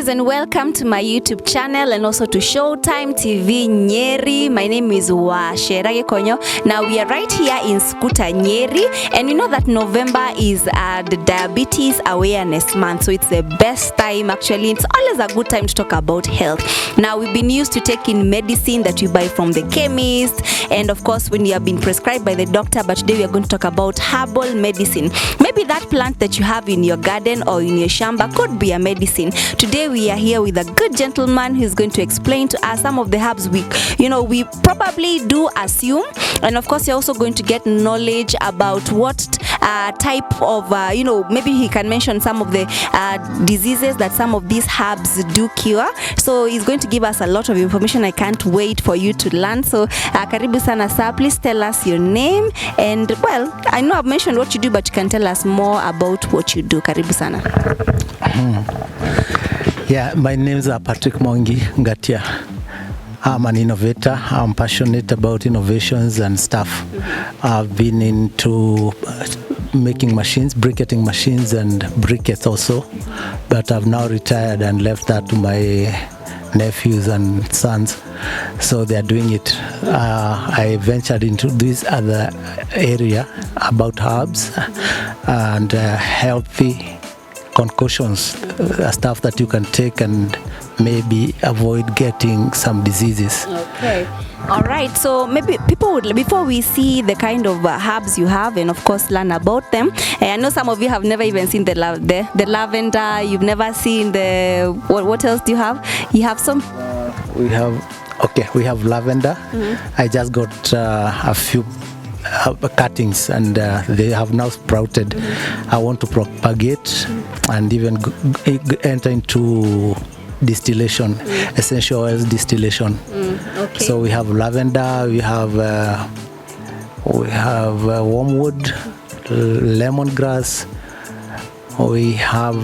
guys, and welcome to my YouTube channel and also to Showtime TV Nyeri. My name is Washerage Konyo. Now we are right here in Skuta Nyeri, and you know that November is the Diabetes Awareness Month, so it's the best time. Actually, it's always a good time to talk about health. Now we've been used to taking medicine that you buy from the chemist, and of course when you have been prescribed by the doctor, but today we are going to talk about herbal medicine. Maybe that plant that you have in your garden or in your shamba could be a medicine. Today we are here with a good gentleman who's going to explain to us some of the herbs we probably do assume, and of course you're also going to get knowledge about what type of maybe he can mention some of the diseases that some of these herbs do cure. So he's going to give us a lot of information. I can't wait for you to learn. So karibu sana sir, please tell us your name, and well, I know I've mentioned what you do, but you can tell us more about what you do. Karibu sana. Yeah, my name is Patrick Mwangi Ngatia. I'm an innovator. I'm passionate about innovations and stuff. I've been into making machines, briquetting machines and briquettes also, but I've now retired and left that to my nephews and sons, so they are doing it. I ventured into this other area about herbs and healthy concoctions, stuff that you can take and maybe avoid getting some diseases. Okay. All right, so maybe people would, before we see the kind of herbs you have and of course learn about them, I know some of you have never even seen the lavender, you've never seen the, what else do you have? You have some? We have lavender. I just got a few cuttings and they have now sprouted. I want to propagate and even enter into distillation, essential oils distillation. Okay. So we have lavender, we have wormwood, lemongrass, we have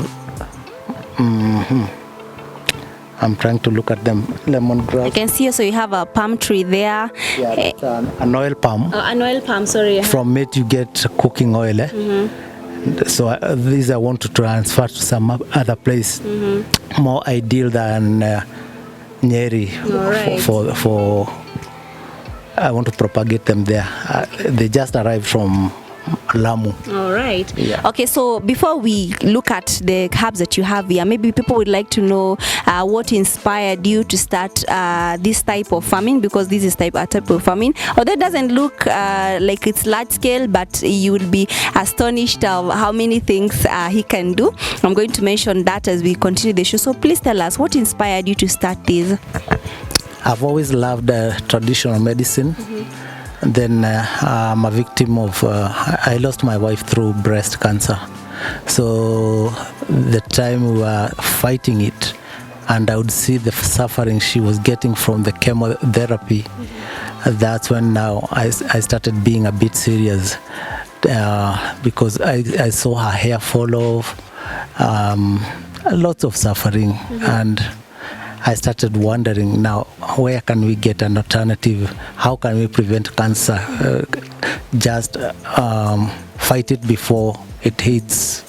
I'm trying to look at them. Lemongrass. I can see, so you have a palm tree there. Yeah, that's an oil palm. An oil palm, sorry. From it you get cooking oil. So these I want to transfer to some other place, more ideal than Nyeri. Right. For I want to propagate them there. They just arrived from Lamu. All right. Yeah. Okay, so before we look at the herbs that you have here, maybe people would like to know what inspired you to start this type of farming, because this is a type of farming. Although it doesn't look like it's large scale, but you will be astonished of how many things he can do. I'm going to mention that as we continue the show. So please tell us what inspired you to start this. I've always loved traditional medicine. And then I'm a victim of, I lost my wife through breast cancer. So the time we were fighting it, and I would see the suffering she was getting from the chemotherapy, that's when now I started being a bit serious, because I saw her hair fall off, lots of suffering, and I started wondering now, where can we get an alternative? How can we prevent cancer? Just fight it before it hits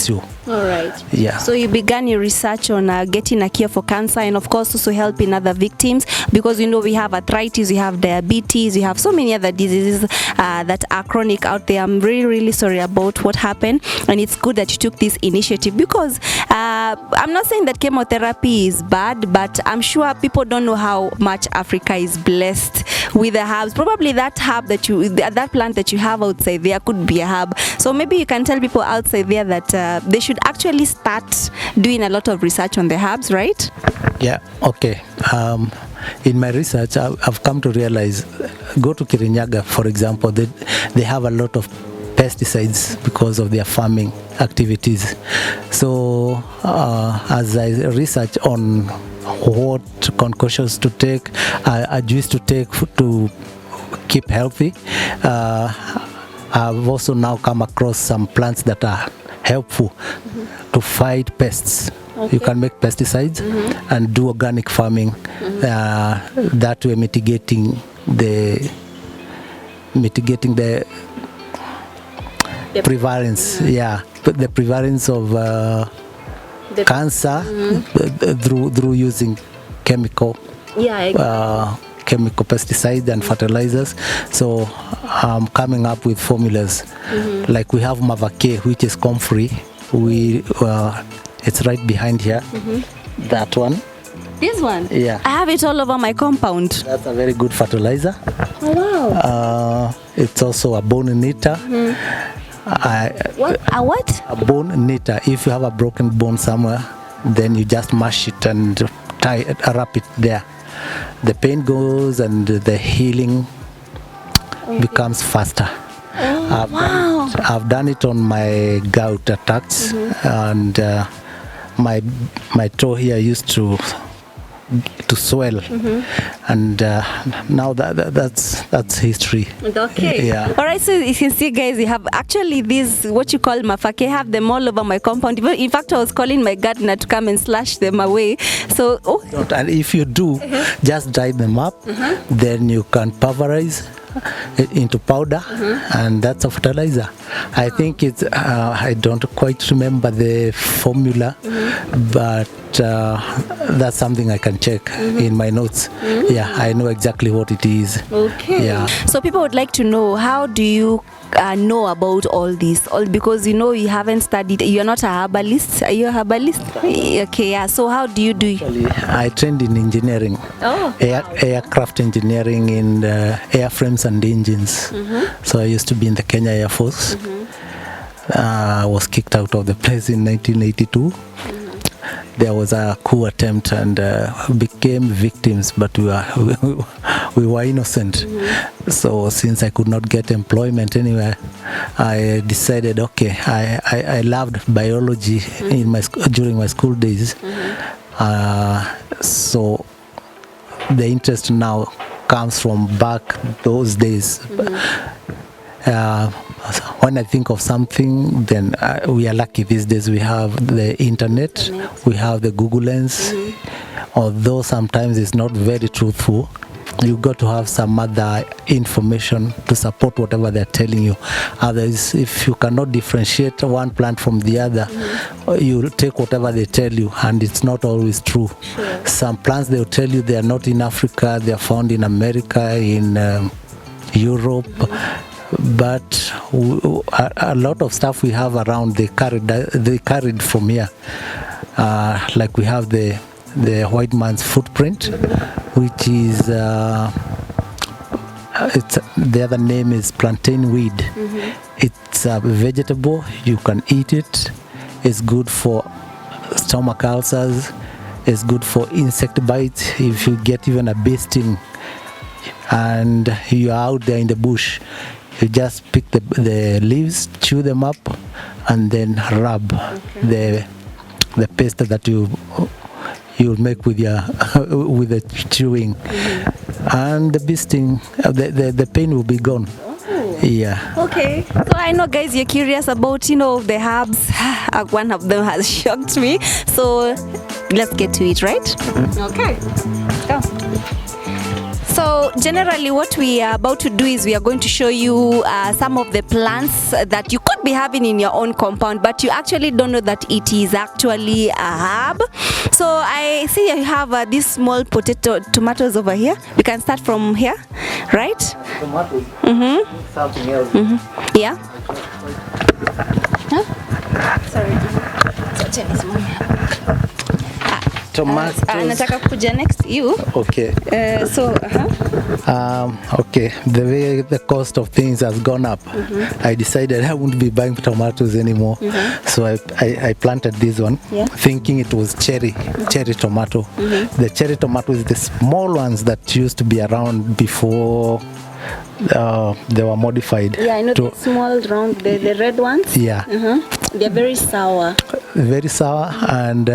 you. All right. Yeah. So you began your research on getting a cure for cancer, and of course also helping other victims, because we have arthritis, we have diabetes, we have so many other diseases that are chronic out there. I'm really, really sorry about what happened, and it's good that you took this initiative, because I'm not saying that chemotherapy is bad, but I'm sure people don't know how much Africa is blessed with the herbs. Probably that herb that plant that you have outside there could be a herb. So maybe you can tell people outside there that they should actually start doing a lot of research on the herbs, right? Yeah, okay. In my research, I've come to realize, go to Kirinyaga, for example, they have a lot of pesticides because of their farming activities. So as I research on what concoctions to take, I used to take to keep healthy, I've also now come across some plants that are helpful to fight pests. Okay. You can make pesticides and do organic farming, that way mitigating the prevalence, the prevalence of cancer through using chemical chemical pesticides and fertilizers. So I'm coming up with formulas. Like we have Mavake, which is comfrey. It's right behind here. That one. This one? Yeah. I have it all over my compound. That's a very good fertilizer. Oh, wow. It's also a bone knitter. What? A what? A bone knitter. If you have a broken bone somewhere, then you just mash it and wrap it there. The pain goes and the healing becomes faster. I've done it on my gout attacks, and my toe here used to swell, and now that's history. Okay. Yeah. All right. So you can see, guys, you have actually these what you call mafake. I have them all over my compound. In fact, I was calling my gardener to come and slash them away. So and if you do, just dry them up. Then you can pulverize it into powder, and that's a fertilizer. I think it's I don't quite remember the formula, but that's something I can check in my notes. Yeah, I know exactly what it is. Okay. Yeah. So people would like to know, how do you know about all this? All because you know you haven't studied. You're not a herbalist. Are you a herbalist? Okay. Yeah. So how do you do? Actually, I trained in engineering. Oh. Aircraft engineering in airframes and engines. So I used to be in the Kenya Air Force. I was kicked out of the place in 1982. There was a coup attempt and became victims, but we were innocent. So since I could not get employment anywhere, I decided, okay, I loved biology during my school days. So the interest now comes from back those days. When I think of something, then we are lucky these days. We have the internet, we have the Google Lens. Although sometimes it's not very truthful, you got to have some other information to support whatever they're telling you. Otherwise, if you cannot differentiate one plant from the other, you take whatever they tell you, and it's not always true. Some plants, they'll tell you they are not in Africa, they are found in America, in Europe. But a lot of stuff we have around, they carried from here. Like we have the white man's footprint, which is the other name is plantain weed. It's a vegetable, you can eat it. It's good for stomach ulcers. It's good for insect bites. If you get even a bee sting and you're out there in the bush, you just pick the leaves, chew them up, and then rub the paste that you'll make with the chewing, and the bee sting, the pain will be gone. Yeah. Okay. So I know, guys, you're curious about the herbs. One of them has shocked me. So let's get to it, right? Okay. Go. So generally what we are about to do is we are going to show you some of the plants that you could be having in your own compound, but you actually don't know that it is actually a herb. So I see you have these small tomatoes over here. We can start from here, right? Tomatoes. Something else. Yeah. Huh? Sorry. Tomatoes. Nataka kuja next you. Okay. Okay. The way the cost of things has gone up, I decided I wouldn't be buying tomatoes anymore. So I planted this one, thinking it was cherry tomato. The cherry tomato is the small ones that used to be around before they were modified. Yeah, I know the small round, the red ones. Yeah. They're very sour. Very sour, and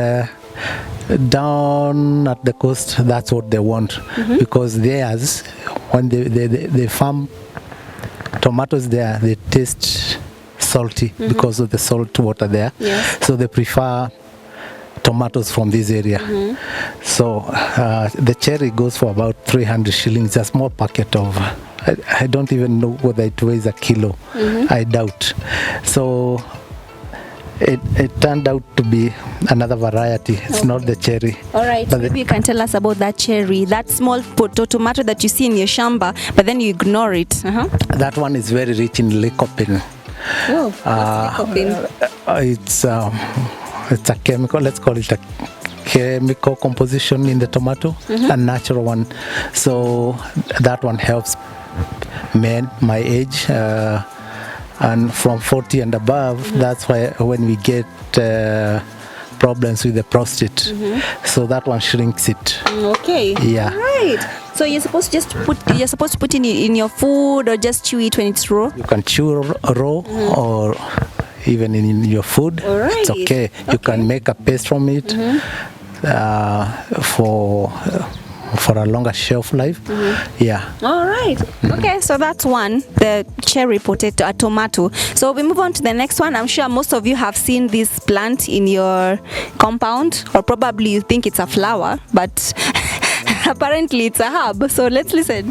down at the coast, that's what they want, because theirs, when they farm tomatoes there, they taste salty because of the salt water there. So they prefer tomatoes from this area. So the cherry goes for about 300 shillings, a small packet of, I don't even know whether it weighs a kilo. I doubt. So It turned out to be another variety. It's not the cherry. All right, But maybe you can tell us about that cherry, that small tomato that you see in your shamba, but then you ignore it. that one is very rich in lycopene. Oh, what's lycopene? It's a chemical. Let's call it a chemical composition in the tomato, a natural one. So that one helps men my age. And from 40 and above, that's why when we get problems with the prostate, so that one shrinks it. Okay. Yeah. Right. So you're supposed to put it in your food, or just chew it when it's raw. You can chew raw or even in your food. All right. It's okay. You can make a paste from it for a longer shelf life. Yeah. All right. Okay, so that's one, the cherry potato, a tomato. So we move on to the next one. I'm sure most of you have seen this plant in your compound, or probably you think it's a flower, but apparently it's a herb. So let's listen.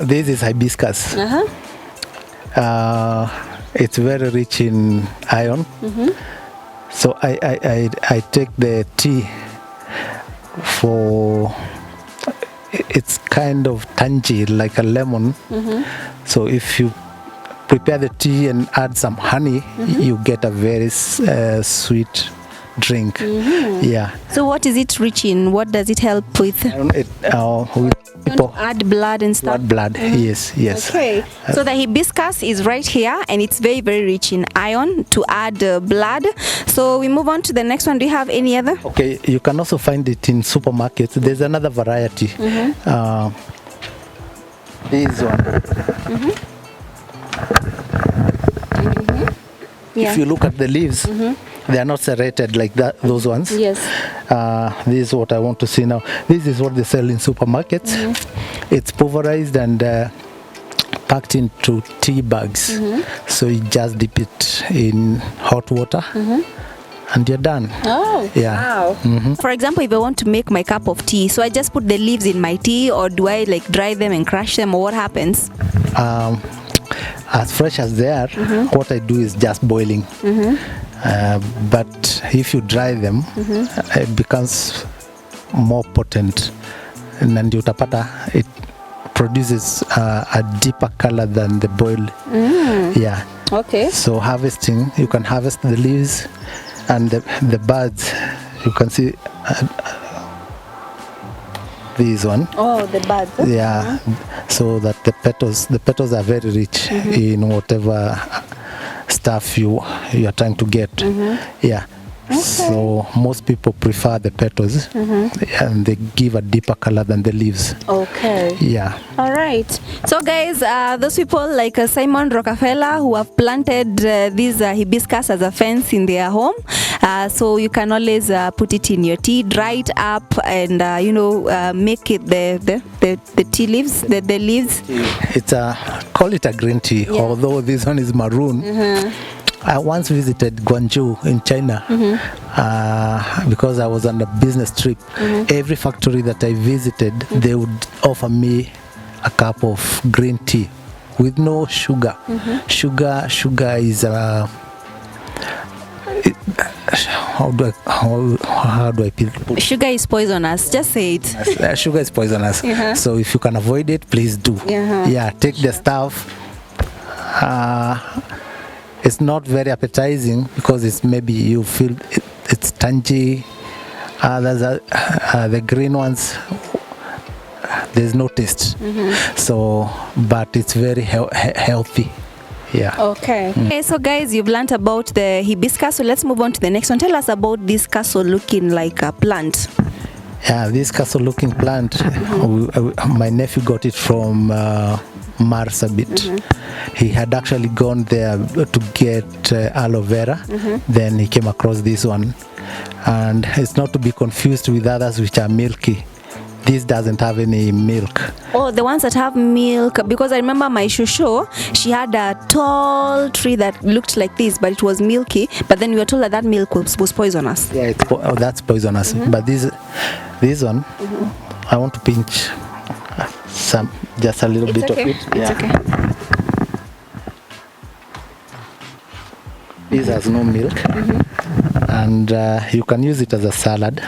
This is hibiscus. It's very rich in iron. So I take the tea for, it's kind of tangy like a lemon. So if you prepare the tea and add some honey, you get a very sweet drink. Yeah. So what is it rich in? What does it help with? People Add blood and stuff. blood. Yes. Okay, so the hibiscus is right here, and it's very, very rich in iron to add blood. So we move on to the next one. Do you have any other? Okay, you can also find it in supermarkets. There's another variety. This one. Yeah. If you look at the leaves, they are not serrated like that. Those ones. Yes. This is what I want to see now. This is what they sell in supermarkets. It's pulverized and packed into tea bags. So you just dip it in hot water. And you're done. Oh, yeah. Wow. For example, if I want to make my cup of tea, so I just put the leaves in my tea, or do I like dry them and crush them, or what happens? As fresh as they are, what I do is just boiling. But if you dry them, it becomes more potent. And then utapata, it produces a deeper color than the boiled. Yeah. Okay. So harvesting, you can harvest the leaves and the buds. You can see this one. Oh, the buds. Yeah. So that the petals are very rich in whatever stuff you are trying to get. Yeah. Okay. So most people prefer the petals, and they give a deeper color than the leaves. Okay. Yeah. All right. So guys, those people like Simon Rockefeller who have planted this hibiscus as a fence in their home. So you can always put it in your tea, dry it up, and make it the tea leaves, the leaves. It's call it a green tea, although this one is maroon. I once visited Guangzhou in China because I was on a business trip. Every factory that I visited, they would offer me a cup of green tea with no sugar. Sugar is how do I put? Sugar is poisonous. Just say it. Sugar is poisonous. So if you can avoid it, please do. Yeah, take the stuff. It's not very appetizing because it's maybe you feel it's tangy. The green ones, there's no taste. So, but it's very healthy. Yeah. Okay. Okay, so guys, you've learned about the hibiscus. So let's move on to the next one. Tell us about this castle looking like a plant. Yeah, this castle looking plant, my nephew got it from Marsabit. He had actually gone there to get aloe vera. Then he came across this one, and it's not to be confused with others which are milky. This doesn't have any milk. Oh, the ones that have milk, because I remember my shusho, she had a tall tree that looked like this, but it was milky, but then we were told that milk was poisonous. Yeah, that's poisonous. But this one, I want to pinch just a little bit of it. It's okay. This has no milk, and you can use it as a salad.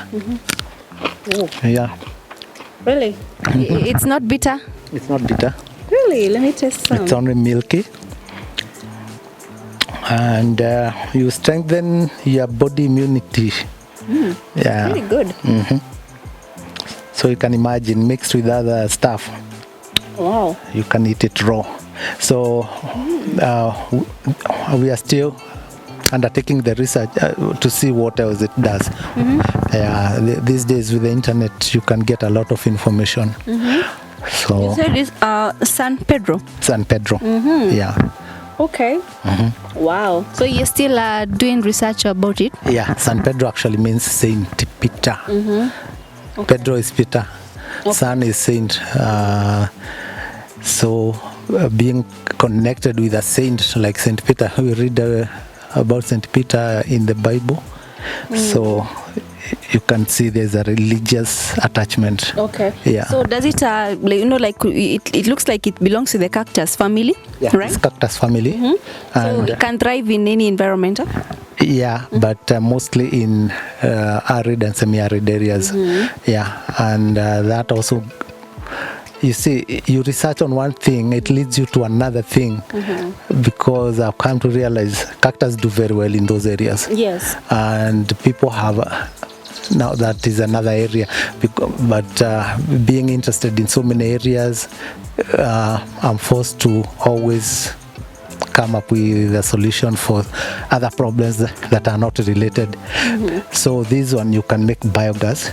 Yeah. Really? It's not bitter? It's not bitter. Really? Let me taste some. It's only milky. And you strengthen your body immunity. Yeah. Really good. So you can imagine mixed with other stuff. Wow. You can eat it raw. So we are still undertaking the research to see what else it does. These days with the internet, you can get a lot of information. So You said it's San Pedro. San Pedro. Yeah. Okay. Wow. So you're still doing research about it? Yeah. San Pedro actually means Saint Peter. Pedro is Peter. San is saint. So being connected with a saint like Saint Peter, we read about Saint Peter in the Bible. So you can see there's a religious attachment. Okay. Yeah. So does it, it looks like it belongs to the cactus family, Yeah, right? it's cactus family. So And it can thrive in any environment. yeah, but mostly in arid and semi-arid areas. Yeah, and that also, you see, you research on one thing, it leads you to another thing, because I've come to realize cactus do very well in those areas. Yes. And people have now that is another area, but being interested in so many areas, I'm forced to always come up with a solution for other problems that are not related. So this one you can make biogas.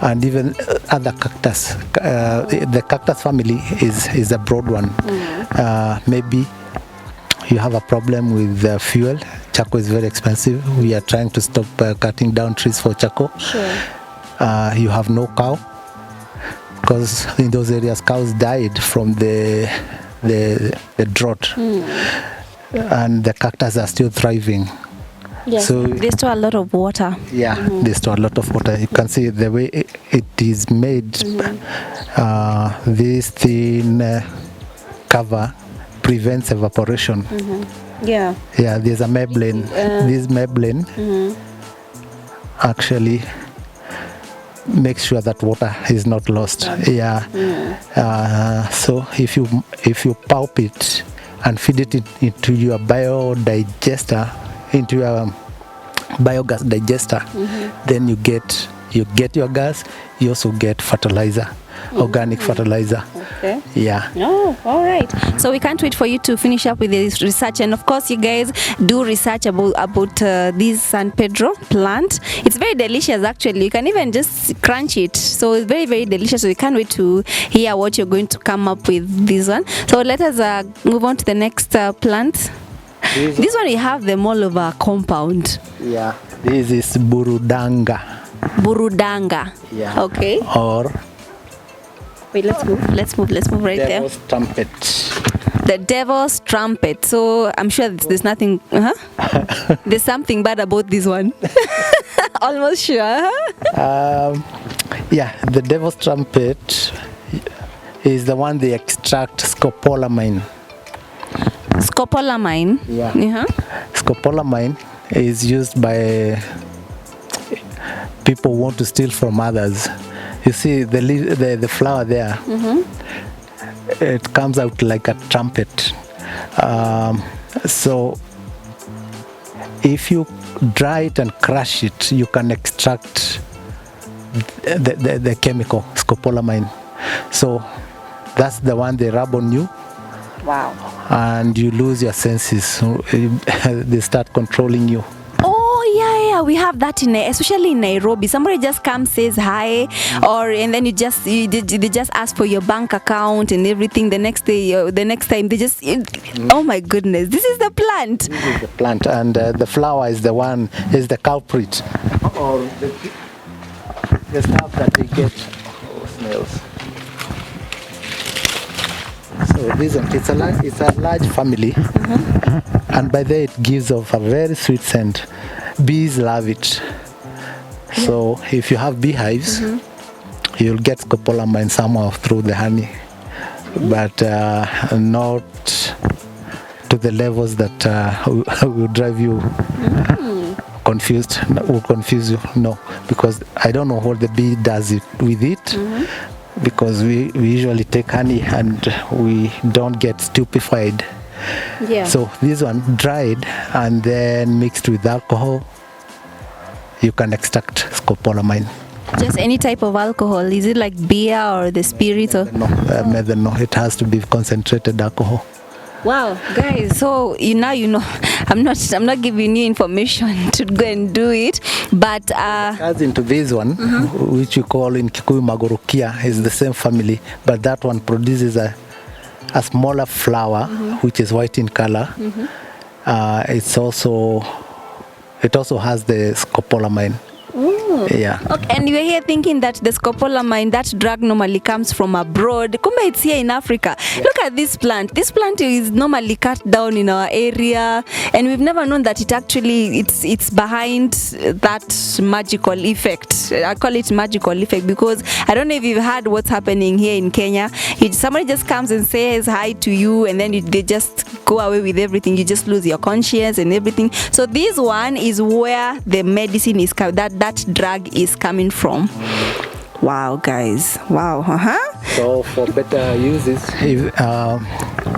And even other cactus. The cactus family is a broad one. Maybe you have a problem with fuel. Charcoal is very expensive. We are trying to stop cutting down trees for charcoal. Sure. You have no cow, because in those areas cows died from the drought, and the cactus are still thriving. Yes. So They store a lot of water. yeah, they store a lot of water. You can see the way it is made. This thin cover prevents evaporation. Yeah. Yeah, there's a membrane. This membrane actually makes sure that water is not lost. Yeah. So if you pulp it and feed it into your biodigester, into your biogas digester, then you get your gas. You also get fertilizer, organic fertilizer. Okay. Yeah. Oh, all right. So we can't wait for you to finish up with this research, and of course, you guys do research about this San Pedro plant. It's very delicious, actually. You can even just crunch it. So it's very, very delicious. So we can't wait to hear what you're going to come up with this one. So let us move on to the next plant. This one we have them all over compound. Yeah. This is burudanga. Burudanga. Yeah. Okay. Or Wait, let's move right there. devil's trumpet. The devil's trumpet. So I'm sure there's nothing. There's something bad about this one. Almost sure. Yeah, the devil's trumpet is the one they extract scopolamine. Scopolamine. Yeah. Scopolamine is used by people who want to steal from others. You see the flower there. It comes out like a trumpet. So if you dry it and crush it, you can extract the chemical scopolamine. So that's the one they rub on you. Wow. And you lose your senses. They start controlling you. Oh yeah, we have that especially in Nairobi. Somebody just comes, says hi, and then they just ask for your bank account and everything. The next time they just oh my goodness, this is the plant. This is the plant, and the flower is the culprit, or the stuff that they get. Smells. So it's a large family, and by there it gives off a very sweet scent. Bees love it. So if you have beehives, you'll get scopolamine somehow through the honey, but not to the levels that will drive you confused, will confuse you. No, because I don't know what the bee does with it. Because we usually take honey and we don't get stupefied. Yeah. So this one dried and then mixed with alcohol, you can extract scopolamine. Just any type of alcohol? Is it like beer or the spirit? Or? No, no, it has to be concentrated alcohol. Wow, guys! So you know, I'm not giving you information to go and do it, but Cousin to this one, which we call in Kikuyu Magorokia, is the same family, but that one produces a smaller flower, which is white in color. It also has the scopolamine. Yeah. Okay, and you're here thinking that the scopolamine, that drug normally comes from abroad. Kumbe it's here in Africa. Yeah. Look at this plant. This plant is normally cut down in our area, and we've never known that it's behind that magical effect. I call it magical effect because I don't know if you've heard what's happening here in Kenya. Somebody just comes and says hi to you, and then they just go away with everything. You just lose your conscience and everything. So this one is where the medicine is that drug is coming from. Wow, guys. Wow. So for better uses,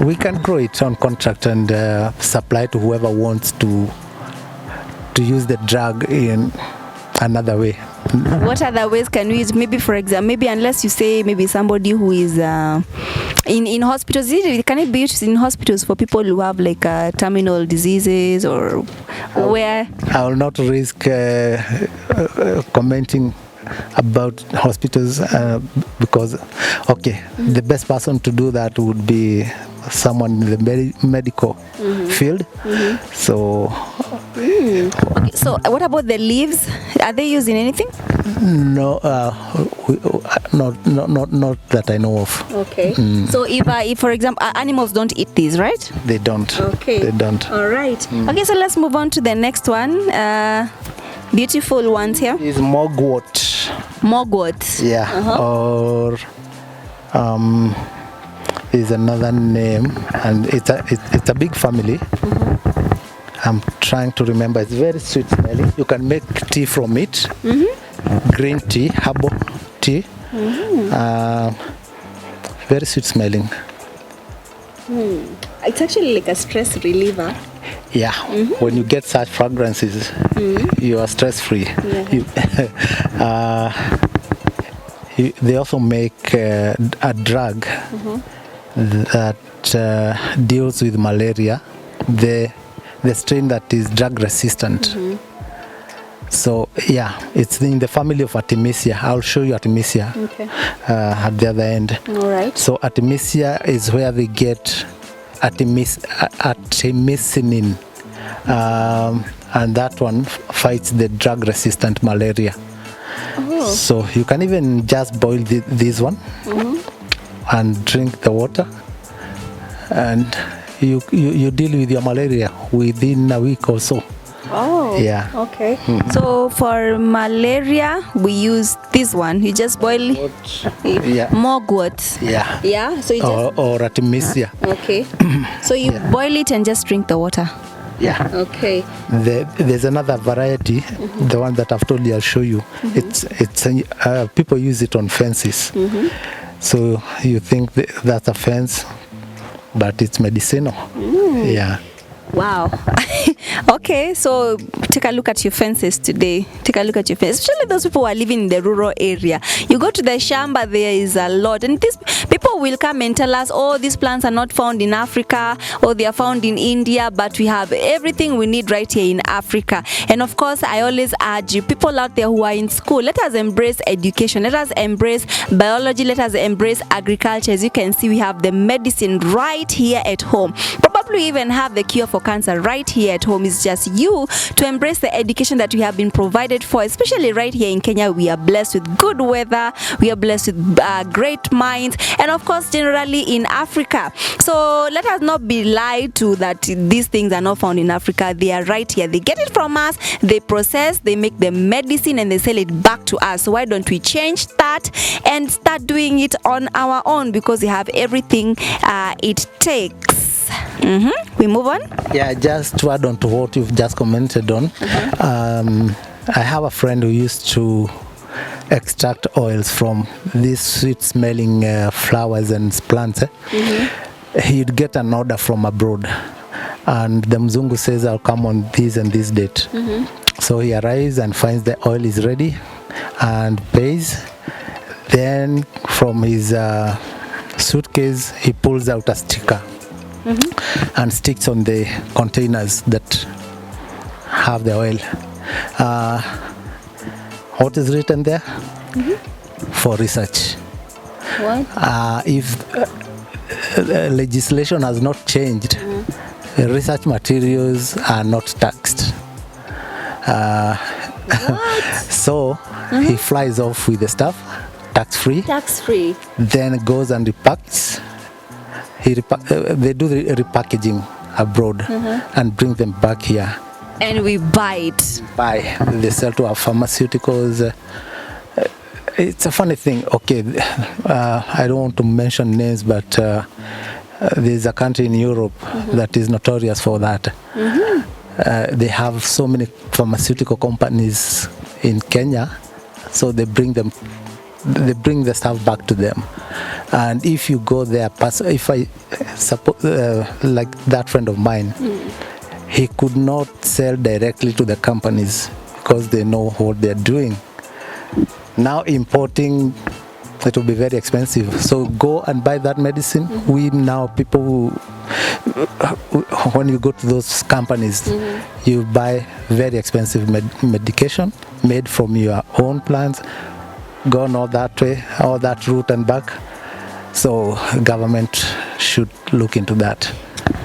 we can grow it on contract and supply to whoever wants to use the drug in another way. What other ways can we use? Maybe, for example, maybe unless you say maybe somebody who is in hospitals. Can it be used in hospitals for people who have like terminal diseases or where? I will not risk commenting about hospitals because the best person to do that would be someone in the medical field. So okay, so what about the leaves? Are they used in anything? No, not that I know of. Okay. So if for example animals don't eat these, right? They don't. Okay. They don't. All right. Okay, so let's move on to the next one. Beautiful ones here. Is mogwort. Mogwort. Yeah. Or is another name, and it's a big family. I'm trying to remember. It's very sweet smelling. You can make tea from it. Green tea, herbal tea. Very sweet smelling. It's actually like a stress reliever. Yeah. When you get such fragrances, you are stress free. They also make a drug that deals with malaria, the strain that is drug resistant. So yeah, it's in the family of Artemisia. I'll show you Artemisia at the other end. All right. So Artemisia is where they get artemisinin, and that one fights the drug resistant malaria. So you can even just boil this one and drink the water, and you deal with your malaria within a week or so. Oh, yeah. Okay. So for malaria, we use this one. You just boil mogwort. Yeah. Yeah. So you just or Artemisia. Okay. So you boil it and just drink the water. Yeah. Okay. There's another variety, the one that I've told you. I'll show you. It's people use it on fences. So you think that's a fence, but it's medicinal. Yeah. Wow. Okay, so take a look at your fences today. Take a look at your fences, especially those people who are living in the rural area. You go to the shamba, there is a lot, and these people will come and tell us, oh, these plants are not found in Africa, or they are found in India, but we have everything we need right here in Africa. And of course, I always urge you, people out there who are in school, let us embrace education, let us embrace biology, let us embrace agriculture. As you can see, we have the medicine right here at home. Probably even have the cure for cancer right here at home. It's just you to embrace the education that we have been provided for, especially right here in Kenya. We are blessed with good weather, we are blessed with great minds, and of course generally in Africa. So let us not be lied to that these things are not found in Africa. They are right here. They get it from us, they process, they make the medicine, and they sell it back to us. So why don't we change that and start doing it on our own, because we have everything it takes. We move on. Yeah, just to add on to what you've just commented on, I have a friend who used to extract oils from these sweet-smelling flowers and plants. He'd get an order from abroad, and the Mzungu says, "I'll come on this and this date." So he arrives and finds the oil is ready and pays. Then from his suitcase, he pulls out a sticker and sticks on the containers that have the oil. What is written there? For research. What? If legislation has not changed, research materials are not taxed. So he flies off with the stuff, tax-free. Tax-free. Then goes and repacks. They do the repackaging abroad and bring them back here. And we buy it. They sell to our pharmaceuticals. It's a funny thing. Okay, I don't want to mention names, but there's a country in Europe that is notorious for that. They have so many pharmaceutical companies in Kenya, so they bring the stuff back to them. And if you go there, if I suppose, like that friend of mine, he could not sell directly to the companies because they know what they're doing. Now importing, it will be very expensive. So go and buy that medicine. We now, people who, when you go to those companies, you buy very expensive medication made from your own plants, gone all that way, all that route and back. So government should look into that.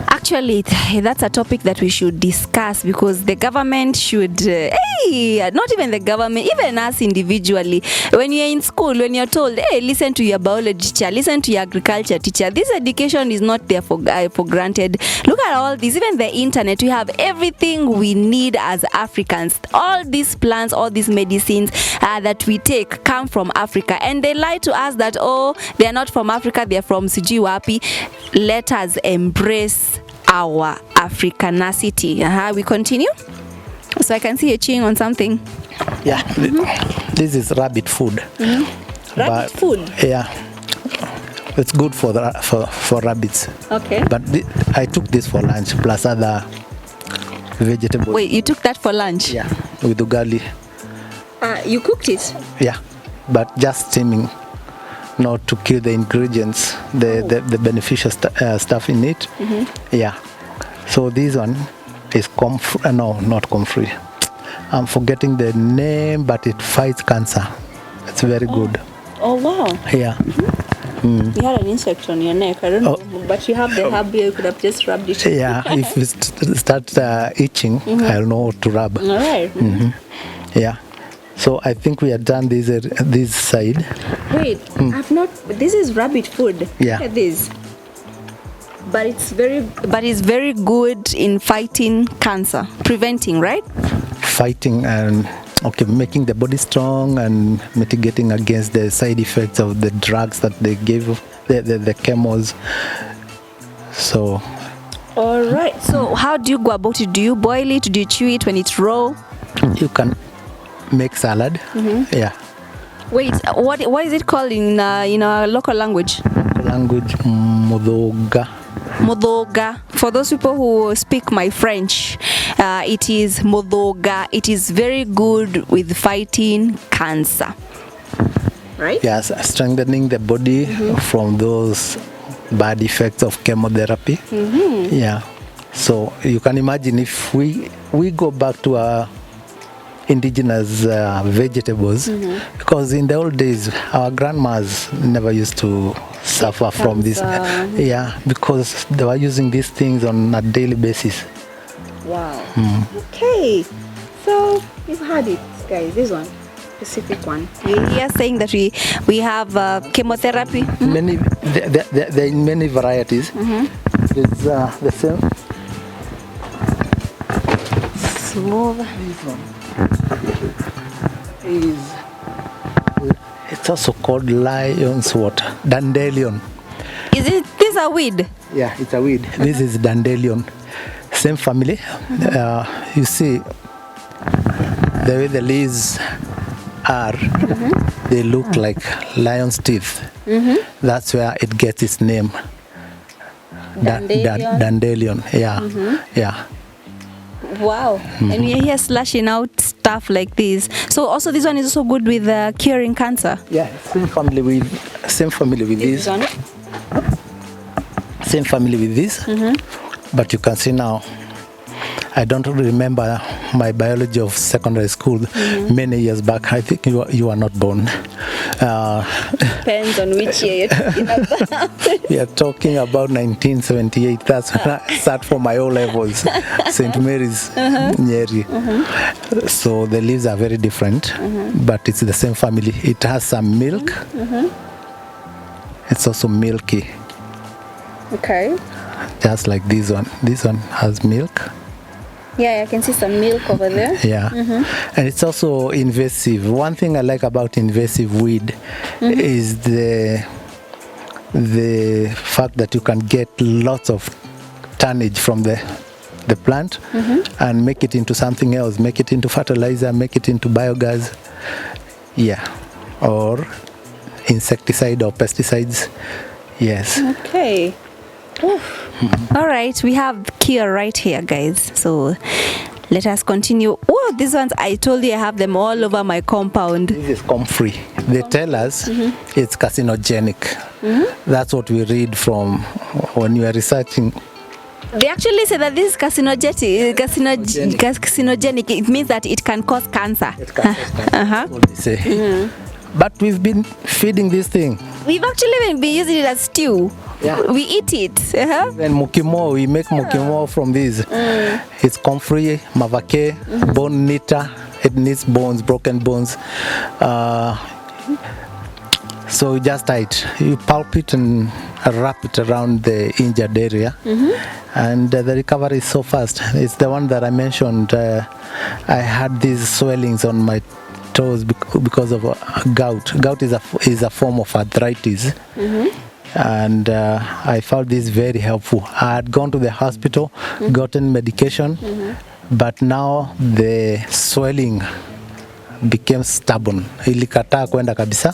Actually, that's a topic that we should discuss, because the government should, not even the government, even us individually. When you're in school, when you're told, hey, listen to your biology teacher, listen to your agriculture teacher, this education is not there for granted. Look at all this, even the internet, we have everything we need as Africans. All these plants, all these medicines that we take come from Africa, and they lie to us that, oh, they are not from Africa, they are from Sijui Wapi. Let us embrace our Africanacity. We continue. So I can see you chewing on something. Yeah, this is rabbit food. Rabbit food? Yeah, it's good for rabbits. Okay. But I took this for lunch plus other vegetables. Wait, you took that for lunch? Yeah, with ugali. You cooked it? Yeah, but just steaming, not to kill the ingredients, the beneficial stuff in it. Yeah. So this one is no, not comfrey. I'm forgetting the name, but it fights cancer. It's very good. Oh wow. Yeah. You had an insect on your neck. I don't know, but you have the herb here. You could have just rubbed it. Yeah. If it starts itching, I'll know what to rub. All right. Yeah. So I think we are done this side. Wait, I've not. This is rabbit food. Yeah. Look at this. But it's very good in fighting cancer, preventing, right? Fighting and making the body strong and mitigating against the side effects of the drugs that they give, the chemos. So. All right. So how do you go about it? Do you boil it? Do you chew it when it's raw? You can make salad. Yeah. Wait, what is it called in our local language? Mudoga. Mudoga. For those people who speak my French, it is mudoga. It is very good with fighting cancer. Right? Yes, strengthening the body from those bad effects of chemotherapy. Yeah. So you can imagine if we go back to our indigenous vegetables, because in the old days our grandmas never used to suffer from this. Yeah, because they were using these things on a daily basis. Wow. Okay, so you've had it, guys. This one, specific one. You're here saying that we have chemotherapy. Many, there in many varieties. There's the same. Smooth. This one it's also called lion's water, dandelion. Is it? These are weed. Yeah, it's a weed. This is dandelion. Same family. You see, the way the leaves are, they look like lion's teeth. That's where it gets its name. Dandelion. Yeah, yeah. Wow. And we're here slashing out stuff like this. So also this one is also good with curing cancer. Yeah, same family with this. One. Same family with this. But you can see now, I don't remember my biology of secondary school many years back. I think you were not born. Depends on which year you're talking about. We are talking about 1978. That's when I sat for my O levels, St. Mary's, Nyeri. So the leaves are very different, but it's the same family. It has some milk. It's also milky. Okay. Just like this one. This one has milk. Yeah, I can see some milk over there. Yeah, and it's also invasive. One thing I like about invasive weed is the fact that you can get lots of tonnage from the plant and make it into something else, make it into fertilizer, make it into biogas, yeah, or insecticide or pesticides. Yes. Okay. All right, we have cure right here, guys. So let us continue. Oh, these ones, I told you I have them all over my compound. This is comfrey. They tell us it's carcinogenic. That's what we read from when you are researching. They actually say that this is carcinogenic. Carcinogenic. It means that it can cause cancer. It can cause cancer. That's what they say. But we've been feeding this thing. We've actually been using it as stew. Yeah. We eat it. Then mukimo, we make mukimo from this. It's comfrey, mavake, bone knitter. It needs bones, broken bones. So you just eat. You pulp it and wrap it around the injured area, and the recovery is so fast. It's the one that I mentioned. I had these swellings on my toes because of gout. Gout is a form of arthritis. And I found this very helpful. I had gone to the hospital, gotten medication, but now the swelling became stubborn. Ilikataa kwenda kabisa.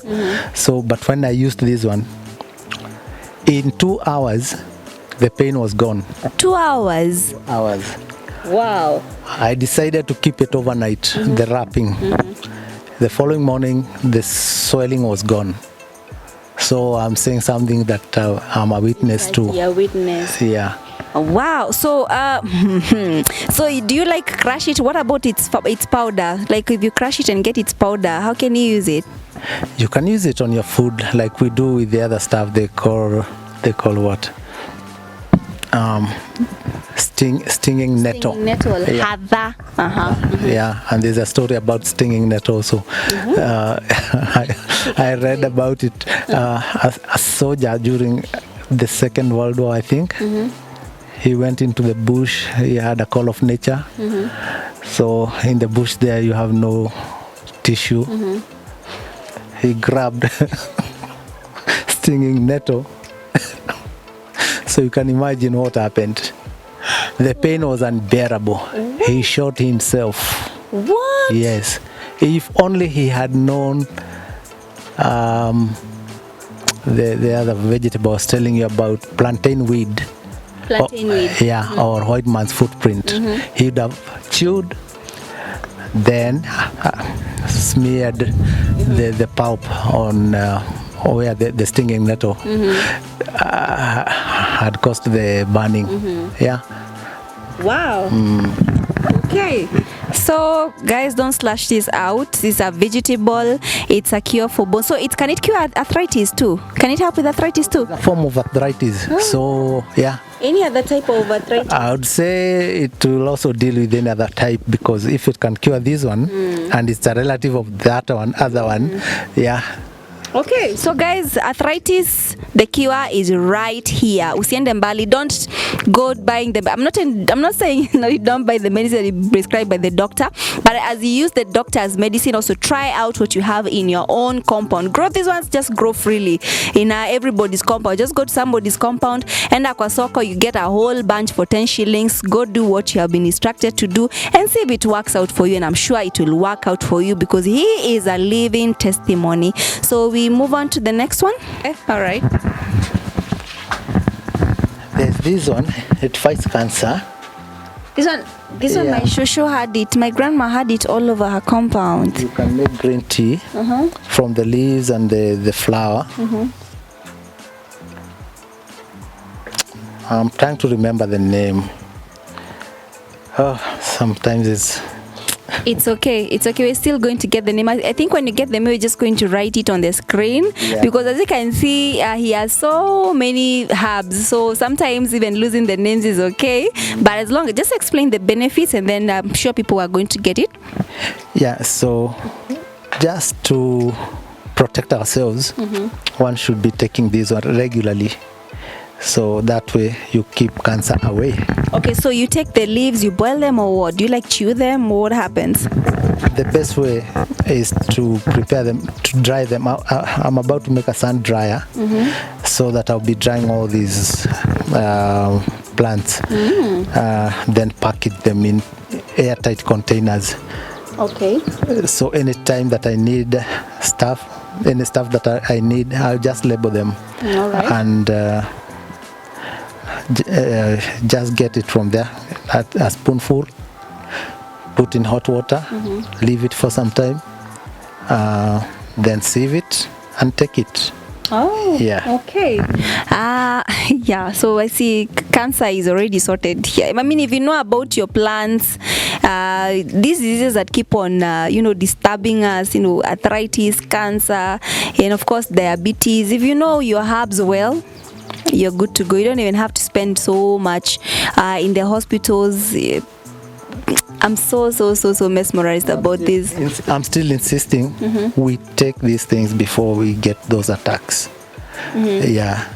So, but when I used this one, in 2 hours, the pain was gone. 2 hours? 2 hours. Wow. I decided to keep it overnight, the wrapping. The following morning, the swelling was gone. So I'm saying something that I'm a witness to. You're a witness. Yeah. Wow. So, so do you like crush it? What about its powder? Like if you crush it and get its powder, how can you use it? You can use it on your food, like we do with the other stuff. They call what? Stinging nettle. Stinging nettle. Yeah. Hadha. Yeah, and there's a story about stinging nettle also. I read about it. A soldier during the Second World War, I think. He went into the bush. He had a call of nature. So in the bush there, you have no tissue. He grabbed stinging nettle. So you can imagine what happened. The pain was unbearable. He shot himself. What? Yes. If only he had known the other vegetable I was telling you about, plantain weed. Plantain weed. Yeah, or white man's footprint. He'd have chewed, then smeared the pulp on where the stinging nettle had caused the burning. Yeah. Wow. Okay. So guys, don't slash this out. This is a vegetable. It's a cure for bones. So can it cure arthritis too? Can it help with arthritis too? A form of arthritis. So yeah. Any other type of arthritis? I would say it will also deal with any other type, because if it can cure this one and it's a relative of that other one, yeah. Okay, so guys, arthritis, the cure is right here. Usiende mbali. go buying the, I'm not saying no, you don't buy the medicine prescribed by the doctor, but as you use the doctor's medicine, also try out what you have in your own compound. Grow these ones, just grow freely in everybody's compound. Just go to somebody's compound, and kwa soko you get a whole bunch for 10 shillings. Go do what you have been instructed to do and see if it works out for you, and I'm sure it will work out for you because he is a living testimony. So we move on to the next one. Okay. All right. There's this one, it fights cancer. This one, my shosho had it. My grandma had it all over her compound. You can make green tea from the leaves and the flower. I'm trying to remember the name. Oh, sometimes it's okay. We're still going to get the name. I think when you get the name, we're just going to write it on the screen, because as you can see, he has so many herbs. So sometimes even losing the names is okay. But as long as just explain the benefits, and then I'm sure people are going to get it. Yeah. So just to protect ourselves, one should be taking this one regularly. So that way you keep cancer away. Okay, so you take the leaves, you boil them, or what? Do you like chew them, or what happens? The best way is to prepare them, to dry them. I'm about to make a sun dryer, so that I'll be drying all these plants, then package them in airtight containers. Okay. So anytime that I need any stuff that I need, I'll just label them. All right. And just get it from there, a spoonful, put in hot water, leave it for some time, then sieve it and take it. Oh, yeah. Okay. Yeah, so I see cancer is already sorted here. I mean, if you know about your plants, these diseases that keep on, disturbing us, arthritis, cancer, and of course diabetes, if you know your herbs well, you're good to go. You don't even have to spend so much in the hospitals. I'm so mesmerized about this. I'm still insisting we take these things before we get those attacks. Yeah,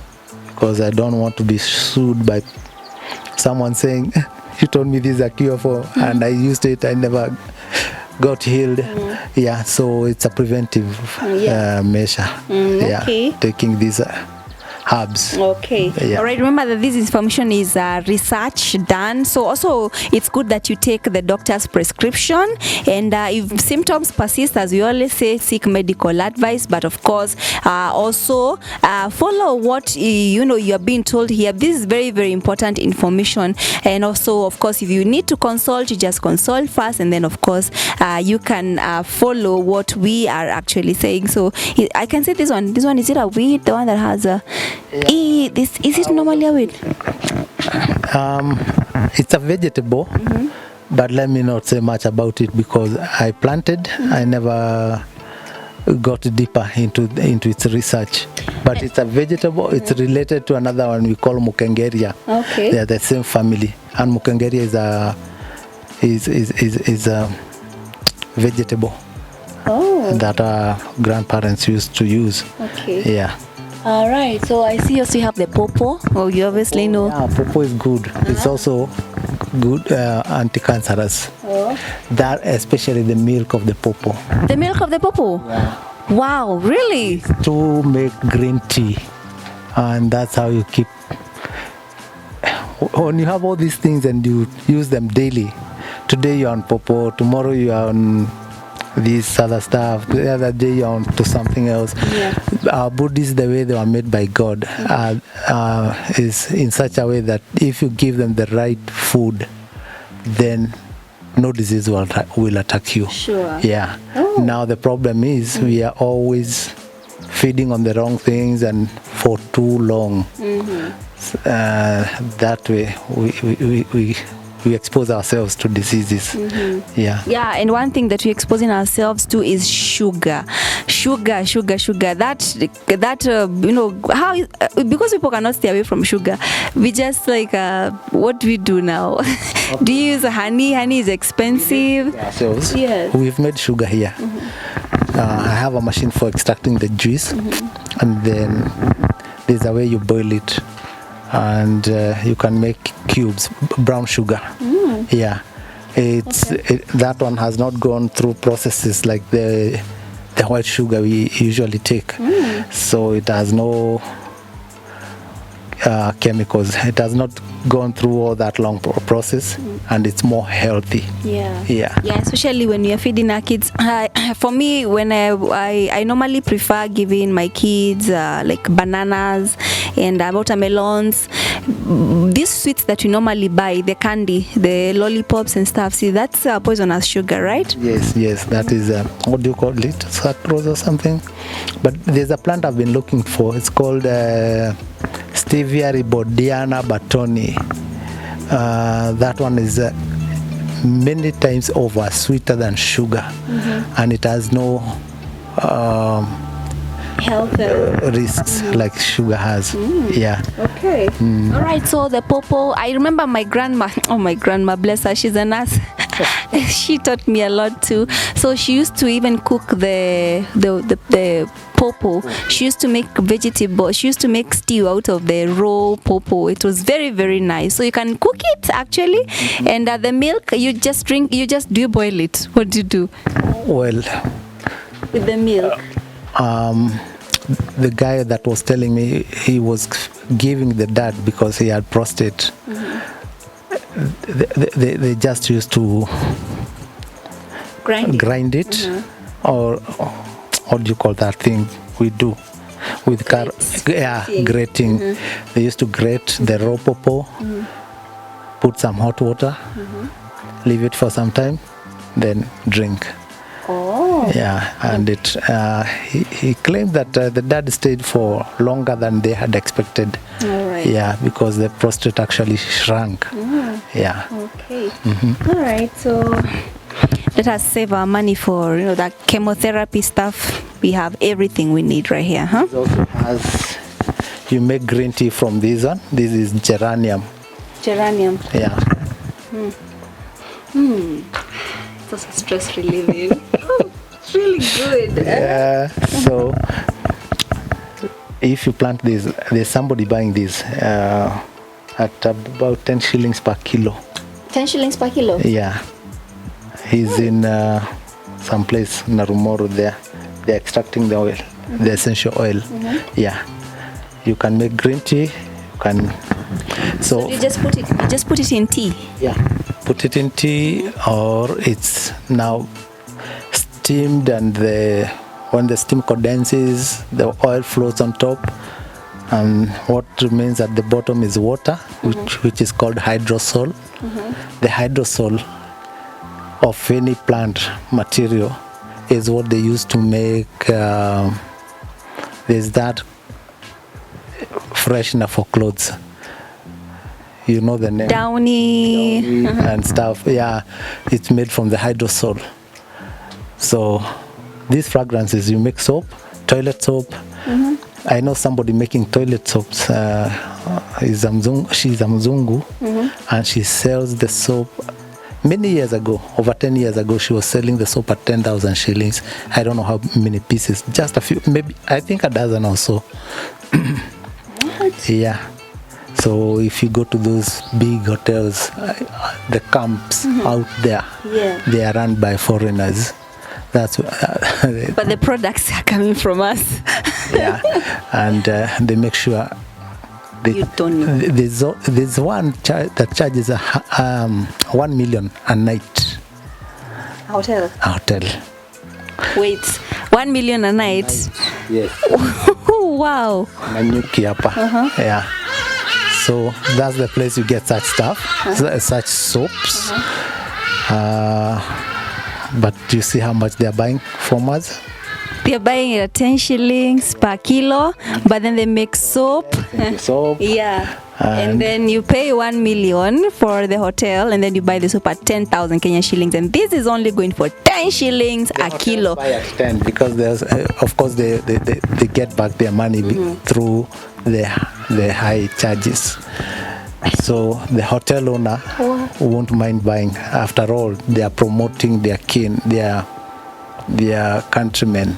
because I don't want to be sued by someone saying, you told me this is a cure for, and I used it, I never got healed. Yeah, so it's a preventive measure. Okay. Yeah, taking these herbs. Okay. Yeah. All right. Remember that this information is research done. So also it's good that you take the doctor's prescription. And if symptoms persist, as we always say, seek medical advice. But of course, also follow what you are being told here. This is very, very important information. And also, of course, if you need to consult, you just consult first, and then of course you can follow what we are actually saying. So I can say this one. This one, is it a weed? The one that has a is it normally a weed? It's a vegetable, but let me not say much about it because I planted. I never got deeper into its research. But it's a vegetable. It's related to another one we call mukengeria. Okay. They are the same family, and mukengeria is a vegetable that our grandparents used to use. Okay. Yeah. All right, so I see also you have the popo. Oh, you obviously know. Yeah, popo is good. It's also good anti-cancerous. That, especially the milk of the popo. The milk of the popo? Yeah. Wow, really? It's to make green tea, and that's how you keep. When you have all these things and you use them daily, today you're on popo, tomorrow you're on this other stuff, the other day you're on to something else. Yeah. Our bodies, the way they were made by God, is in such a way that if you give them the right food, then no disease will attack you. Sure. Yeah. Now the problem is we are always feeding on the wrong things and for too long. That way we expose ourselves to diseases. Yeah, and one thing that we're exposing ourselves to is sugar. That how because people cannot stay away from sugar, we just like what do we do now? Do you use honey? Honey is expensive. Ourselves. Yes. We've made sugar here. I have a machine for extracting the juice, and then there's a way you boil it. and you can make cubes, brown sugar. Yeah, that one has not gone through processes like the white sugar we usually take. So it has no chemicals. It has not gone through all that long process, and it's more healthy. Yeah, especially when you're feeding our kids. For me, when I normally prefer giving my kids like bananas and watermelons. These sweets that we normally buy, the candy, the lollipops and stuff, see, that's poisonous sugar, right? Yes, that is what do you call it, sucrose or something. But there's a plant I've been looking for. It's called Stevia ribodiana batoni. That one is many times over sweeter than sugar, and it has no health risks like sugar has. Yeah. Okay. All right. So the popo. I remember my grandma. Oh, my grandma, bless her. She's a nurse. She taught me a lot too. So she used to even cook the popo. She used to make vegetable. She used to make stew out of the raw popo. It was very, very nice. So you can cook it actually, and the milk you just drink. Do you boil it? What do you do? Well, with the milk. The guy that was telling me, he was giving the dad because he had prostate. They just used to grind it, or what do you call that thing we do with grating. They used to grate the raw popo, put some hot water, leave it for some time, then drink. Yeah, and he claimed that the dad stayed for longer than they had expected. Yeah, because the prostate actually shrunk. Yeah. Okay. All right. So let us save our money for that chemotherapy stuff. We have everything we need right here, huh? It also has, you make green tea from this one. This is geranium. Geranium. Yeah. It's also stress relieving. It's really good. Yeah. So if you plant this, there's somebody buying this at about 10 shillings per kilo. 10 shillings per kilo? Yeah. He's in some place, Narumoro there. They're extracting the oil, the essential oil. Yeah. You can make green tea. You can. So you just put it in tea. Yeah. Put it in tea, or it's now steamed, and when the steam condenses, the oil floats on top, and what remains at the bottom is water, which is called hydrosol. The hydrosol of any plant material is what they use to make there's that freshener for clothes. You know the name? Downy and stuff. Yeah, it's made from the hydrosol. So these fragrances, you make soap, toilet soap. I know somebody making toilet soaps. She's a Mzungu, and she sells the soap. Many years ago, over 10 years ago, she was selling the soap at 10,000 shillings. I don't know how many pieces, just a few, maybe, I think a dozen or so. Yeah. So if you go to those big hotels, the camps out there, they are run by foreigners. That's but the products are coming from us. Yeah, and they make sure you don't know. There's one that charges 1 million a night. Hotel. Wait, 1 million a night? Yes. Wow. Nanyuki hapa. Yeah. So that's the place you get such stuff, such soaps. But do you see how much they are buying from us? They're buying it at 10 shillings per kilo, but then they make soap. Soap. Yeah. And then you pay 1 million for the hotel, and then you buy the soap at 10,000 Kenya shillings, and this is only going for 10 shillings a kilo. Buy at 10 because there's, of course, they get back their money through the high charges. So the hotel owner won't mind buying. After all, they are promoting their kin, their countrymen.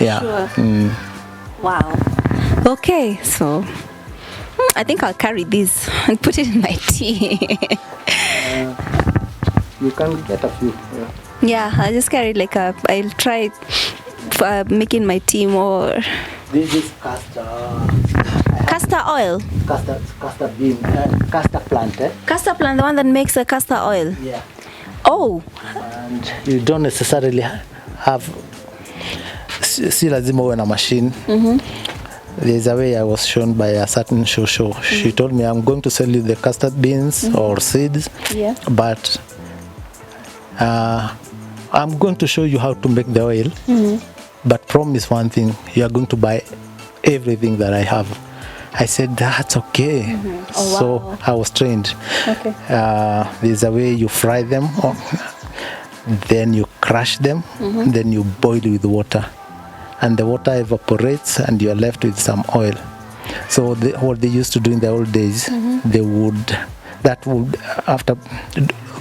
Yeah. Sure. Wow. Okay, so I think I'll carry this and put it in my tea. You can get a few. Yeah, I'll just carry like I'll try making my tea more. This is Castor oil. castor bean, castor plant. Castor plant, the one that makes a castor oil. Yeah. Oh. And you don't necessarily have. Si lazima uwe na machine. There's a way I was shown by a certain show. She told me, I'm going to sell you the custard beans or seeds, but I'm going to show you how to make the oil. But promise one thing, you are going to buy everything that I have. I said, that's okay. Oh, so wow. I was trained. Okay. There's a way you fry them, then you crush them, then you boil with water. And the water evaporates and you're left with some oil. So what they used to do in the old days, after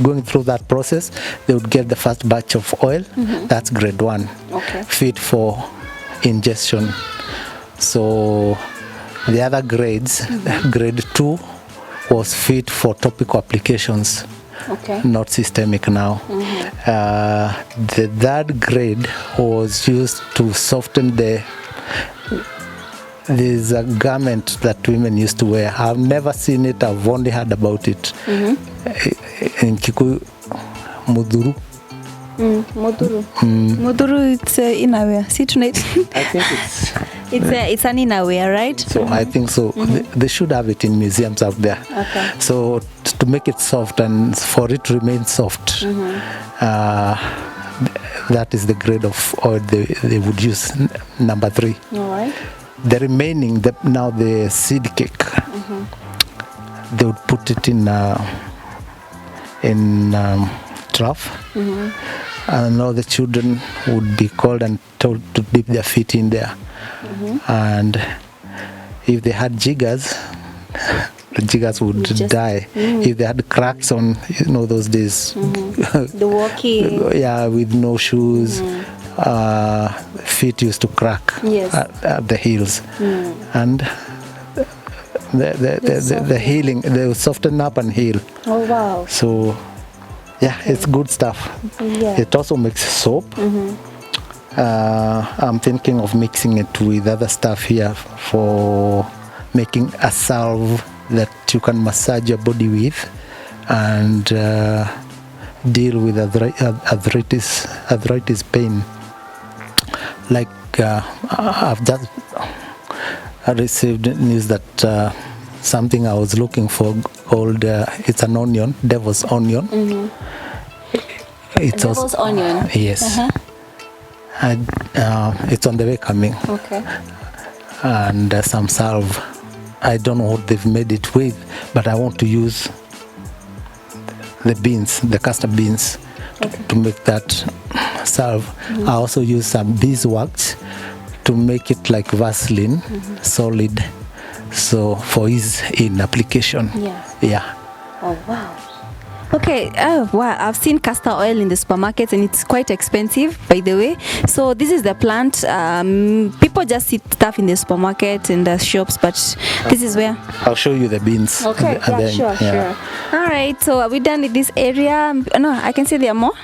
going through that process, they would get the first batch of oil. That's grade 1, fit for ingestion. So the other grades, grade 2 was fit for topical applications. Not systemic now. The third grade was used to soften there's a garment that women used to wear. I've never seen it, I've only heard about it. In Kikuyu, muduru. Muduru. Muduru, it's innerwear. See tonight? I think it's an innerwear, right? So I think so. They should have it in museums out there. So to make it soft and for it to remain soft, that is the grade of oil they would use, number 3. All right. The remaining, now the seed cake, they would put it in trough, and all the children would be called and told to dip their feet in there. And if they had jiggers, the jiggers would die. If they had cracks on, those days, the walking, with no shoes, feet used to crack at the heels, and the healing, they would soften up and heal. Oh wow! So it's good stuff. It also makes soap. I'm thinking of mixing it with other stuff here for making a salve that you can massage your body with and deal with arthritis pain. Like I've just received news that something I was looking for called it's an onion, devil's onion. It's devil's onion. Yes. It's on the way coming. And some salve. I don't know what they've made it with, but I want to use the beans, the castor beans, to make that salve. I also use some beeswax to make it like Vaseline, solid, so for ease in application. Oh wow. Okay, wow, I've seen castor oil in the supermarkets and it's quite expensive, by the way. So this is the plant. People just see stuff in the supermarket and the shops, but this is where I'll show you the beans. Okay, sure. All right, so are we done with this area? No, I can see there are more.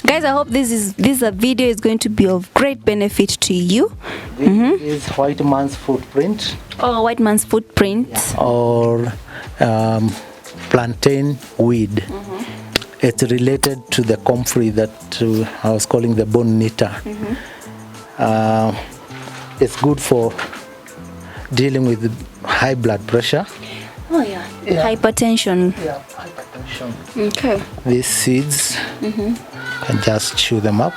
Guys, I hope this video is going to be of great benefit to you. This is white man's footprint. Oh, white man's footprint. Or plantain weed. It's related to the comfrey that I was calling the bone knitter. It's good for dealing with high blood pressure. Oh yeah. Hypertension. Hypertension. Okay. These seeds, can just chew them up.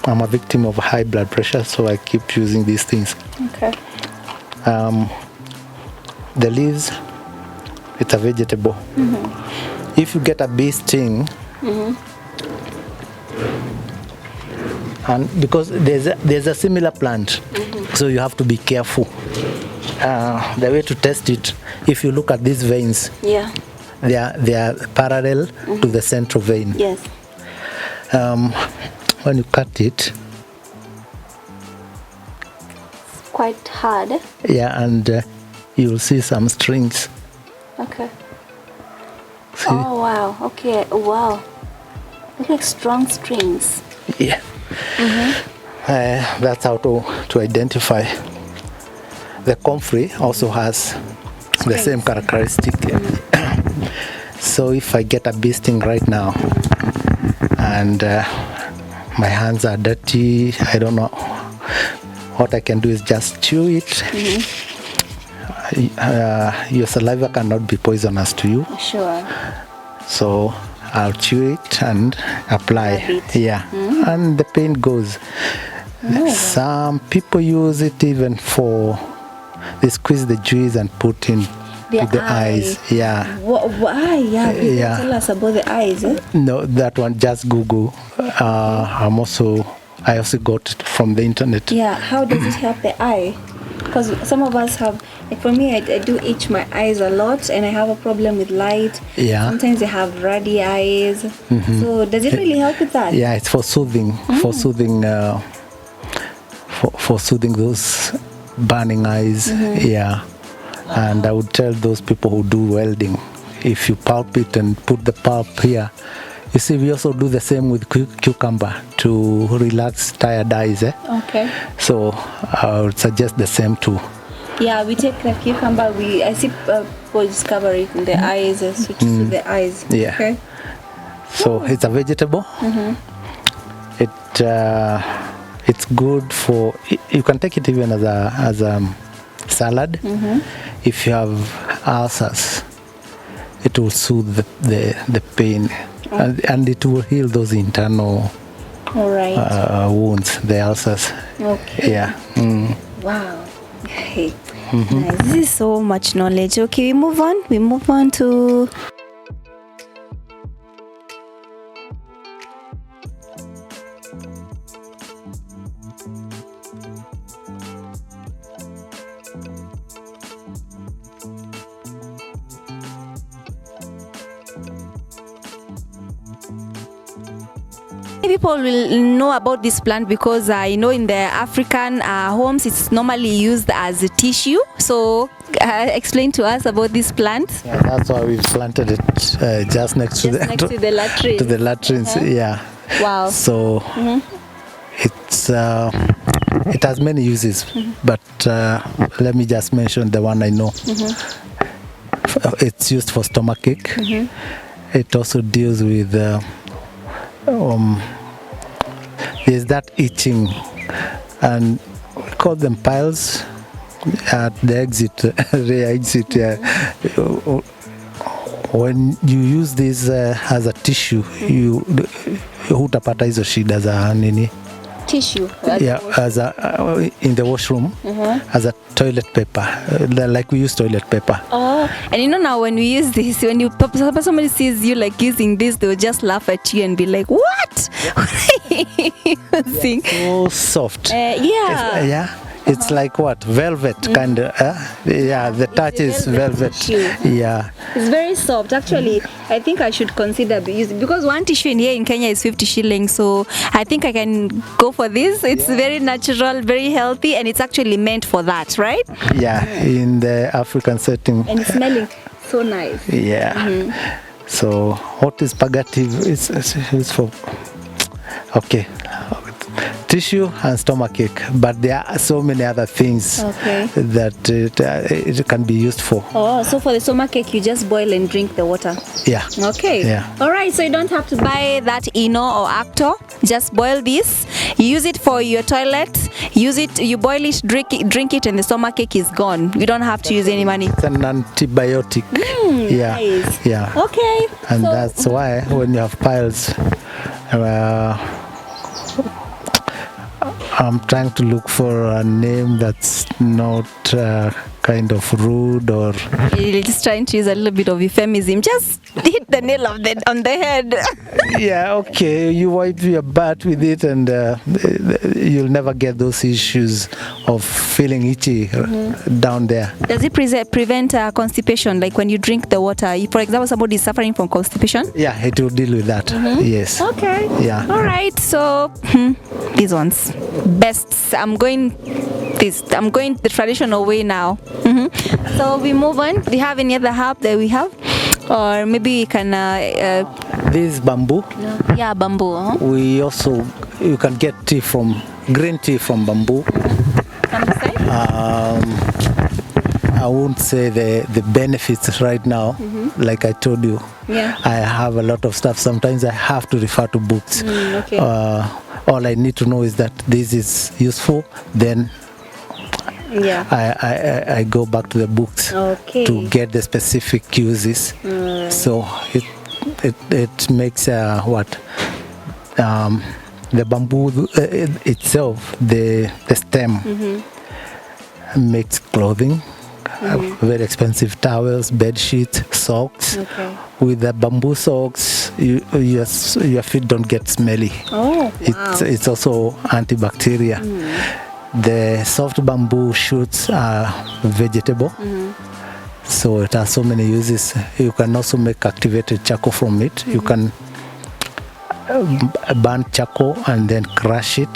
I'm a victim of high blood pressure, so I keep using these things. Okay. The leaves, it's a vegetable. If you get a bee sting, and because there's a similar plant, so you have to be careful. The way to test it, if you look at these veins, they are parallel to the central vein. Yes. When you cut it, quite hard. Yeah, and you'll see some strings. Okay. See? Oh wow. Okay. Wow. Look like strong strings. Yeah. That's how to identify. The comfrey also has the same characteristic. So if I get a bee sting right now and my hands are dirty, I don't know, what I can do is just chew it. Your saliva cannot be poisonous to you. Sure. So I'll chew it and apply. Rub it. Yeah. And the pain goes. Some people use it even for, they squeeze the juice and put in the eyes. Yeah. Why? Yeah. Yeah. Tell us about the eyes. No, that one just Google. I also got it from the internet. Yeah. How does it help the eye? Because some of us have, like for me, I do itch my eyes a lot, and I have a problem with light. Yeah. Sometimes I have ruddy eyes. So does it really help with that? Yeah, it's for soothing, for soothing those burning eyes. Yeah. And I would tell those people who do welding, if you pulp it and put the pulp here, you see, we also do the same with cucumber to relax tired eyes. Okay. So I would suggest the same too. Yeah, we take the cucumber. I see people discover it in the eyes, switch to the eyes. Yeah. Okay. So it's a vegetable. It's good for. You can take it even as a salad. If you have ulcers, it will soothe the pain, and it will heal those internal All right. wounds, the ulcers. Okay. Yeah. Wow. Okay. Nice. This is so much knowledge. Okay, we move on. We move on to. People will know about this plant because I know in the African homes it's normally used as a tissue. So explain to us about this plant. Yeah, that's why we've planted it just next to the latrine. to the latrines. Yeah. Wow. So it's it has many uses, but let me just mention the one I know. It's used for stomachache. It also deals with there's that itching, and we call them piles at the exit, the exit. When you use this as a tissue, you hutapata hizo shida za nini. Tissue. Yeah, as a in the washroom, as a toilet paper, like we use toilet paper. Oh, and you know now when we use this, when somebody sees you like using this, they'll just laugh at you and be like, "What? What are you using?" So soft. Yeah. It's like what? Velvet kind of. Yeah, the touch is velvet. Tissue. Yeah. It's very soft. Actually, I think I should consider using, because one tissue in here in Kenya is 50 shillings. So I think I can go for this. It's very natural, very healthy, and it's actually meant for that, right? Yeah, in the African setting. And it's smelling so nice. Yeah. So what is purgative? It's for. Okay. Tissue and stomachache, but there are so many other things that it can be used for. Oh, so for the stomachache, you just boil and drink the water. Yeah. Okay. Yeah. All right. So you don't have to buy that Eno or Acto. Just boil this. You use it for your toilet. Use it. You boil it, drink it, and the stomachache is gone. You don't have to use any money. It's an antibiotic. Yeah. Nice. Yeah. Okay. And that's why when you have piles. I'm trying to look for a name that's not kind of rude or You're just trying to use a little bit of euphemism. Just hit the nail on the head. yeah, okay, you wipe your butt with it and you'll never get those issues of feeling itchy down there. Does it prevent constipation? Like when you drink the water, if, for example, somebody is suffering from constipation? Yeah, it will deal with that. Yes. Okay. Yeah. All right. So these ones, best. I'm going the traditional way now. So we move on. Do you have any other herb that we have, or maybe we can? This bamboo. Yeah, bamboo. You can get green tea from bamboo. On the side? I won't say the benefits right now. Like I told you, Yeah. I have a lot of stuff. Sometimes I have to refer to books. Okay. All I need to know is that this is useful. Then Yeah. I go back to the books Okay. to get the specific uses. So it makes the bamboo itself, the stem makes clothing, very expensive towels, bed sheets, socks. Okay. With the bamboo socks, your feet don't get smelly. Oh, wow. It's also antibacterial. The soft bamboo shoots are vegetable, so it has so many uses. You can also make activated charcoal from it. You can burn charcoal and then crush it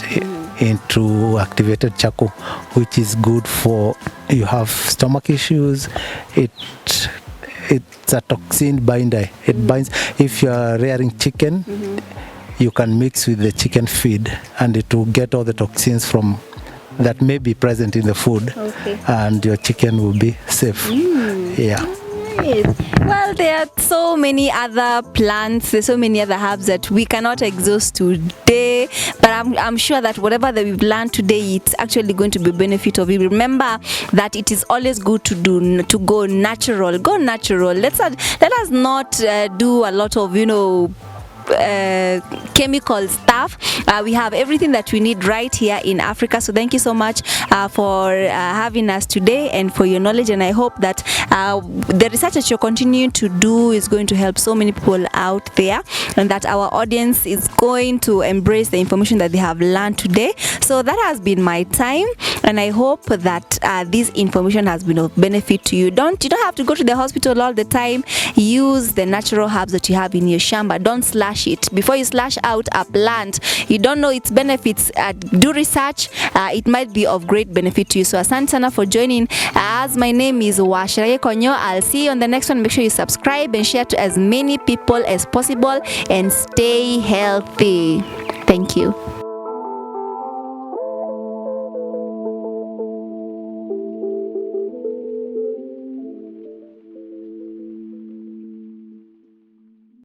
into activated charcoal, which is good for you have stomach issues. It's a toxin binder. It binds. If you are rearing chicken, you can mix with the chicken feed, and it will get all the toxins from that may be present in the food, and your chicken will be safe. Yeah. Well, there are so many other plants, there's so many other herbs that we cannot exhaust today, but I'm sure that whatever that we've learned today, it's actually going to be a benefit of it. Remember that it is always good to go natural. Go natural. Let us not do a lot of chemical stuff. We have everything that we need right here in Africa. So thank you so much for having us today and for your knowledge, and I hope that the research that you're continuing to do is going to help so many people out there, and that our audience is going to embrace the information that they have learned today. So that has been my time, and I hope that this information has been of benefit to you. You don't have to go to the hospital all the time. Use the natural herbs that you have in your shamba. Don't slash it. Before you slash out a plant, you don't know its benefits. Do research. It might be of great benefit to you. So asante sana for joining us. My name is Washirage Konyo. I'll see you on the next one. Make sure you subscribe and share to as many people as possible, and stay healthy. Thank you.